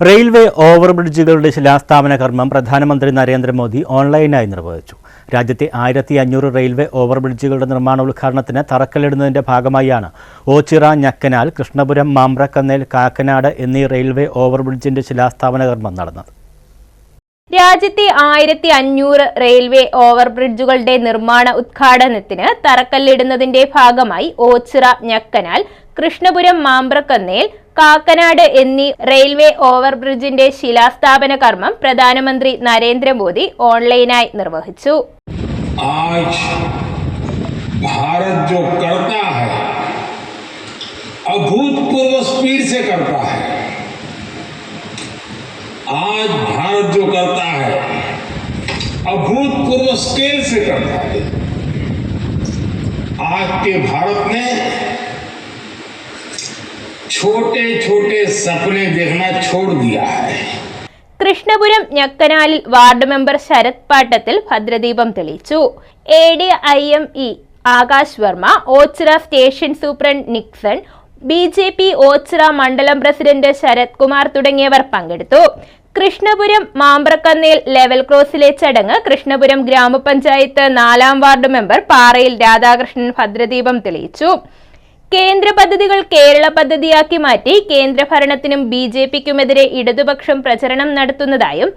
Railway ഓവർബ്രിഡ്ജുകളുടെ ശിലാസ്ഥാപന കർമ്മം പ്രധാനമന്ത്രി നരേന്ദ്രമോദി ഓൺലൈനായി നിർവഹിച്ചു. രാജ്യത്തെ 1500 റെയിൽവേ ഓവർബ്രിഡ്ജുകളുടെ നിർമ്മാണോദ്ഘാടനത്തിന് തറക്കല്ലിടുന്നതിന്റെ ഭാഗമായാണ് ഓച്ചിറ, ഞക്കനാൽ, കൃഷ്ണപുരം, മാമ്പ്രക്കന്നേൽ, കാക്കനാട് എന്നീ റെയിൽവേ ഓവർബ്രിഡ്ജിന്റെ ശിലാസ്ഥാപന കർമ്മം നടന്നത്. രാജ്യത്തെ 1500 റെയിൽവേ ഓവർബ്രിഡ്ജുകളുടെ നിർമ്മാണ ഉദ്ഘാടനത്തിന് തറക്കല്ലിടുന്നതിന്റെ ഭാഗമായി ഓച്ചിറ, ഞക്കനാൽ, കൃഷ്ണപുരം, മാമ്പ്രക്കന്നേൽ, കാക്കനാട് എന്നീ റെയിൽവേ ഓവർബ്രിഡ്ജിന്റെ ശിലാസ്ഥാപന കർമ്മം പ്രധാനമന്ത്രി നരേന്ദ്രമോദി ഓൺലൈനായി നിർവഹിച്ചു. आज भारत जो करता है अभूतपूर्व स्पीड से करता है। आज भारत जो करता है अभूतपूर्व स्केल से करता है। आज के भारत ने छोटे छोटे सपने देखना छोड़ दिया है. കൃഷ്ണപുരം ഞക്കനാലിൽ വാർഡ് മെമ്പർ ശരത് പാട്ടത്തിൽ ഭദ്രദീപം തെളിയിച്ചു. ADIME Akash Varma, Ochira station superintendent Nixon, BJP Ochira മണ്ഡലം പ്രസിഡന്റ് ശരത് കുമാർ തുടങ്ങിയവർ പങ്കെടുത്തു. കൃഷ്ണപുരം മാമ്പ്രക്കന്നേൽ ലെവൽ ക്രോസിലെ ചടങ്ങ് കൃഷ്ണപുരം ഗ്രാമപഞ്ചായത്ത് 4-ാം വാർഡ് മെമ്പർ പാറയിൽ രാധാകൃഷ്ണൻ ഭദ്രദീപം തെളിയിച്ചു. കേന്ദ്ര പദ്ധതികൾ കേരള പദ്ധതിയാക്കി മാറ്റി കേന്ദ്ര ഭരണത്തിനും BJPക്കുമെതിരെ ഇടതുപക്ഷം പ്രചരണം നടത്തുന്നതായും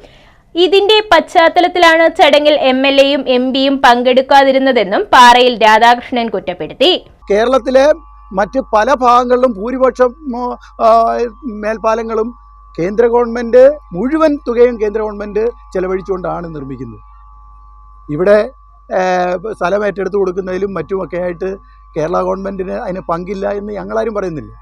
ഇതിന്റെ പശ്ചാത്തലത്തിലാണ് ചടങ്ങിൽ MLAയും MPയും പങ്കെടുക്കാതിരുന്നതെന്നും പാറയിൽ രാധാകൃഷ്ണൻ കുറ്റപ്പെടുത്തി. കേരളത്തിലെ മറ്റ് പല ഭാഗങ്ങളിലും ഭൂരിപക്ഷം മേൽപ്പാലങ്ങളും കേന്ദ്ര ഗവൺമെന്റ് മുഴുവൻ തുകയും കേന്ദ്ര ഗവൺമെന്റ് ചെലവഴിച്ചുകൊണ്ടാണ് നിർമ്മിക്കുന്നത്. ഇവിടെ സ്ഥലം ഏറ്റെടുത്ത് കൊടുക്കുന്നതിലും മറ്റുമൊക്കെ ആയിട്ട് കേരള ഗവൺമെൻറ്റിന് അതിന് പങ്കില്ല എന്ന് ഞങ്ങളാരും പറയുന്നില്ല.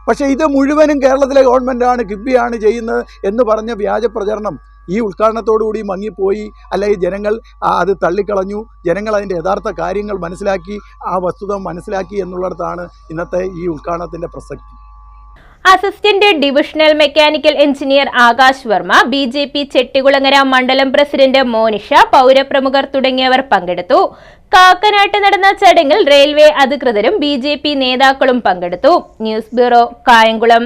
പക്ഷേ ഇത് മുഴുവനും കേരളത്തിലെ ഗവൺമെൻറ്റാണ്, കിഫ്ബിയാണ് ചെയ്യുന്നത് എന്ന് പറഞ്ഞ വ്യാജ പ്രചരണം ഈ ഉദ്ഘാടനത്തോടുകൂടി മങ്ങിപ്പോയി. അല്ലെങ്കിൽ ജനങ്ങൾ അത് തള്ളിക്കളഞ്ഞു. ജനങ്ങൾ അതിൻ്റെ യഥാർത്ഥ കാര്യങ്ങൾ മനസ്സിലാക്കി, ആ വസ്തുത മനസ്സിലാക്കി എന്നുള്ളിടത്താണ് ഇന്നത്തെ ഈ ഉദ്ഘാടനത്തിൻ്റെ പ്രസക്തി. Assistant divisional mechanical engineer Akash Varma, BJP Chettikulangara മണ്ഡലം പ്രസിഡന്റ് മോനിഷ, പൗരപ്രമുഖർ തുടങ്ങിയവർ പങ്കെടുത്തു. കാക്കനാട്ട് നടന്ന ചടങ്ങിൽ റെയിൽവേ അധികൃതരും BJP നേതാക്കളും പങ്കെടുത്തു. News bureau, Kayamkulam.